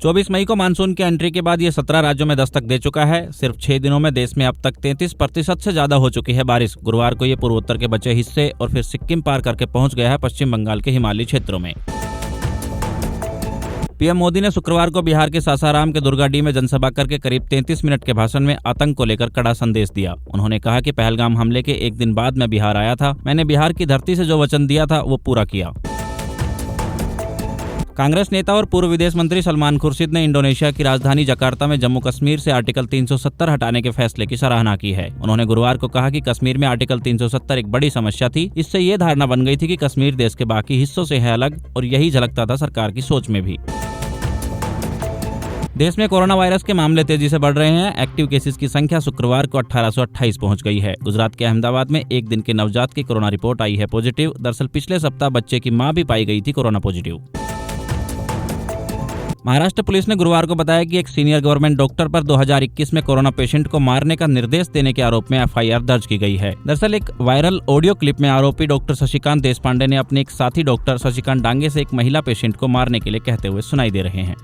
24 मई को मानसून की एंट्री के बाद ये 17 राज्यों में दस्तक दे चुका है। सिर्फ 6 दिनों में देश में अब तक 33% से ज्यादा हो चुकी है बारिश। गुरुवार को ये पूर्वोत्तर के बचे हिस्से और फिर सिक्किम पार करके पहुंच गया है पश्चिम बंगाल के हिमालयी क्षेत्रों में। पीएम मोदी ने शुक्रवार को बिहार के सासाराम के दुर्गाडीह में जनसभा करके करीब 33 मिनट के भाषण में आतंक को लेकर कड़ा संदेश दिया। उन्होंने कहा कि पहलगाम हमले के एक दिन बाद मैं बिहार आया था। मैंने बिहार की धरती से जो वचन दिया था वो पूरा किया। कांग्रेस नेता और पूर्व विदेश मंत्री सलमान खुर्शीद ने इंडोनेशिया की राजधानी जकार्ता में जम्मू कश्मीर से आर्टिकल 370 हटाने के फैसले की सराहना की है। उन्होंने गुरुवार को कहा कि कश्मीर में आर्टिकल 370 एक बड़ी समस्या थी। इससे ये धारणा बन गई थी कि कश्मीर देश के बाकी हिस्सों से है अलग, और यही झलकता था सरकार की सोच में भी। देश में कोरोना वायरस के मामले तेजी से बढ़ रहे हैं। एक्टिव केसेस की संख्या शुक्रवार को 1828 पहुंच गई है। गुजरात के अहमदाबाद में एक दिन के नवजात की कोरोना रिपोर्ट आई है पॉजिटिव। दरअसल पिछले सप्ताह बच्चे की मां भी पाई गई थी कोरोना पॉजिटिव। महाराष्ट्र पुलिस ने गुरुवार को बताया कि एक सीनियर गवर्नमेंट डॉक्टर पर 2021 में कोरोना पेशेंट को मारने का निर्देश देने के आरोप में एफआईआर दर्ज की गई है। दरअसल एक वायरल ऑडियो क्लिप में आरोपी डॉक्टर शशिकांत देशपांडे ने अपने एक साथी डॉक्टर शशिकांत डांगे से एक महिला पेशेंट को मारने के लिए कहते हुए सुनाई दे रहे हैं।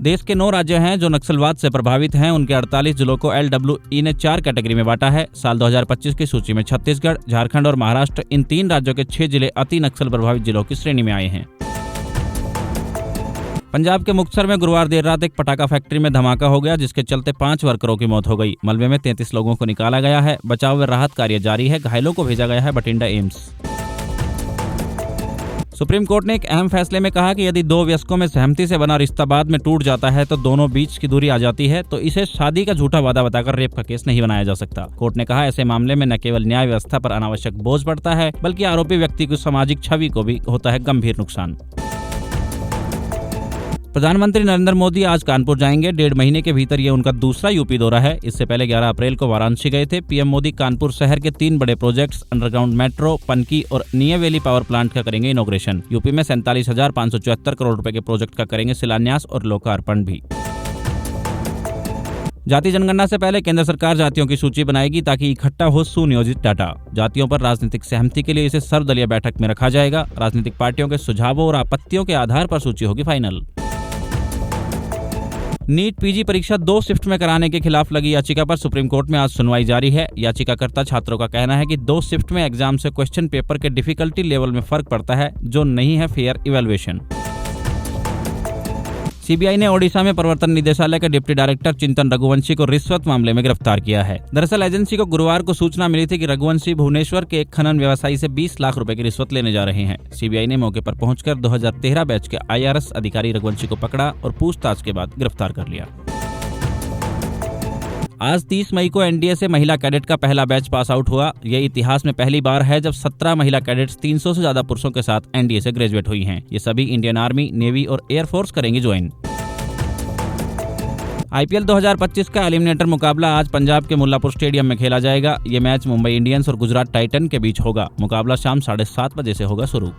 देश के 9 राज्य हैं जो नक्सलवाद से प्रभावित हैं। उनके 48 जिलों को LWE ने 4 कैटेगरी में बांटा है। साल 2025 की सूची में छत्तीसगढ़, झारखंड और महाराष्ट्र इन 3 राज्यों के 6 जिले अति नक्सल प्रभावित जिलों की श्रेणी में आए हैं। पंजाब के मुक्तसर में गुरुवार देर रात एक पटाखा फैक्ट्री में धमाका हो गया, जिसके चलते 5 वर्करों की मौत हो गई। मलबे में 33 लोगों को निकाला गया है। बचाव व राहत कार्य जारी है। घायलों को भेजा गया है बठिंडा एम्स। सुप्रीम कोर्ट ने एक अहम फैसले में कहा कि यदि 2 वयस्कों में सहमति से बना रिश्ता बाद में टूट जाता है तो दोनों बीच की दूरी आ जाती है, तो इसे शादी का झूठा वादा बताकर रेप का केस नहीं बनाया जा सकता। कोर्ट ने कहा ऐसे मामले में न केवल न्याय व्यवस्था पर अनावश्यक बोझ पड़ता है, बल्कि आरोपी व्यक्ति की सामाजिक छवि को भी होता है गंभीर नुकसान। प्रधानमंत्री नरेंद्र मोदी आज कानपुर जाएंगे। 1.5 महीने के भीतर ये उनका दूसरा यूपी दौरा है। इससे पहले 11 अप्रैल को वाराणसी गए थे। पीएम मोदी कानपुर शहर के 3 बड़े प्रोजेक्ट्स अंडरग्राउंड मेट्रो, पनकी और नियवेली पावर प्लांट का करेंगे इनॉग्रेशन। यूपी में 47,574 करोड़ रुपए के प्रोजेक्ट का करेंगे शिलान्यास और लोकार्पण भी। जाति जनगणना से पहले केंद्र सरकार जातियों की सूची बनाएगी ताकि इकट्ठा हो सुनियोजित डाटा। जातियों पर राजनीतिक सहमति के लिए इसे सर्वदलीय बैठक में रखा जाएगा। राजनीतिक पार्टियों के सुझावों और आपत्तियों के आधार पर सूची होगी फाइनल। नीट पीजी परीक्षा 2 शिफ्ट में कराने के खिलाफ लगी याचिका पर सुप्रीम कोर्ट में आज सुनवाई जारी है। याचिकाकर्ता छात्रों का कहना है कि 2 शिफ्ट में एग्जाम से क्वेश्चन पेपर के डिफिकल्टी लेवल में फर्क पड़ता है, जो नहीं है फेयर इवैल्यूएशन। सीबीआई ने ओडिशा में प्रवर्तन निदेशालय के डिप्टी डायरेक्टर चिंतन रघुवंशी को रिश्वत मामले में गिरफ्तार किया है। दरअसल एजेंसी को गुरुवार को सूचना मिली थी कि रघुवंशी भुवनेश्वर के एक खनन व्यवसायी से 20 लाख रुपए की रिश्वत लेने जा रहे हैं। सीबीआई ने मौके पर पहुंचकर 2013 बैच के IRS अधिकारी रघुवंशी को पकड़ा और पूछताछ के बाद गिरफ्तार कर लिया। आज 30 मई को एनडीए से महिला कैडेट का पहला बैच पास आउट हुआ। यह इतिहास में पहली बार है जब 17 महिला कैडेट्स 300 से ज्यादा पुरुषों के साथ एनडीए से ग्रेजुएट हुई हैं। ये सभी इंडियन आर्मी, नेवी और एयरफोर्स करेंगे ज्वाइन। आईपीएल 2025 का एलिमिनेटर मुकाबला आज पंजाब के मुल्लापुर स्टेडियम में खेला जाएगा। ये मैच मुंबई इंडियंस और गुजरात टाइटन के बीच होगा। मुकाबला शाम 7:30 बजे से होगा शुरू।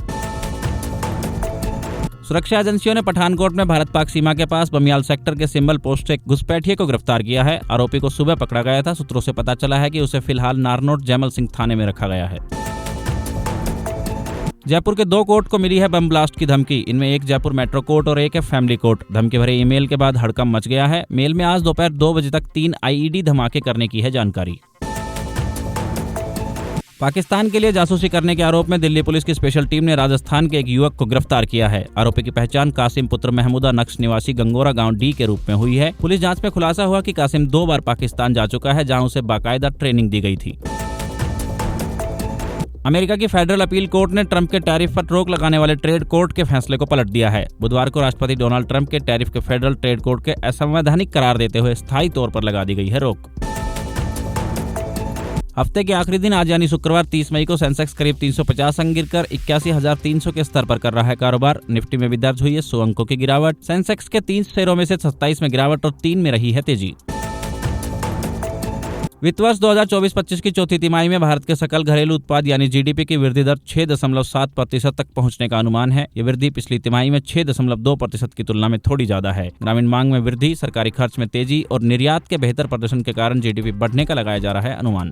सुरक्षा एजेंसियों ने पठानकोट में भारत पाक सीमा के पास बमियाल सेक्टर के सिंबल पोस्ट से एक घुसपैठिए को गिरफ्तार किया है। आरोपी को सुबह पकड़ा गया था। सूत्रों से पता चला है कि उसे फिलहाल नारनौट जैमल सिंह थाने में रखा गया है। जयपुर के 2 कोर्ट को मिली है बम ब्लास्ट की धमकी। इनमें एक जयपुर मेट्रो कोर्ट और एक है फैमिली कोर्ट। धमकी भरे ईमेल के बाद हड़कंप मच गया है। मेल में आज दोपहर 2 बजे तक 3 आईईडी धमाके करने की है जानकारी। पाकिस्तान के लिए जासूसी करने के आरोप में दिल्ली पुलिस की स्पेशल टीम ने राजस्थान के एक युवक को गिरफ्तार किया है। आरोपी की पहचान कासिम पुत्र महमूदा नक्श निवासी गंगोरा गांव डी के रूप में हुई है। पुलिस जांच में खुलासा हुआ कि कासिम 2 बार पाकिस्तान जा चुका है, जहां उसे बाकायदा ट्रेनिंग दी गई थी। अमेरिका की फेडरल अपील कोर्ट ने ट्रंप के टैरिफ पर रोक लगाने वाले ट्रेड कोर्ट के फैसले को पलट दिया है। बुधवार को राष्ट्रपति डोनाल्ड ट्रंप के टैरिफ के फेडरल ट्रेड कोर्ट के असंवैधानिक करार देते हुए स्थायी तौर पर लगा दी गई है रोक। हफ्ते के आखिरी दिन आज यानी शुक्रवार 30 मई को सेंसेक्स करीब 350 अंक गिरकर 81,300 के स्तर पर कर रहा है कारोबार। निफ्टी में भी दर्ज हुई है 100 अंकों की गिरावट। सेंसेक्स के 30 शेयरों में से 27 में गिरावट और 3 में रही है तेजी। वित्त वर्ष 2024-25 की चौथी तिमाही में भारत के सकल घरेलू उत्पाद यानी जीडीपी की वृद्धि दर 6.7% तक पहुंचने का अनुमान है। ये वृद्धि पिछली तिमाही में 6.2% की तुलना में थोड़ी ज्यादा है। ग्रामीण मांग में वृद्धि, सरकारी खर्च में तेजी और निर्यात के बेहतर प्रदर्शन के कारण जीडीपी बढ़ने का लगाया जा रहा है अनुमान।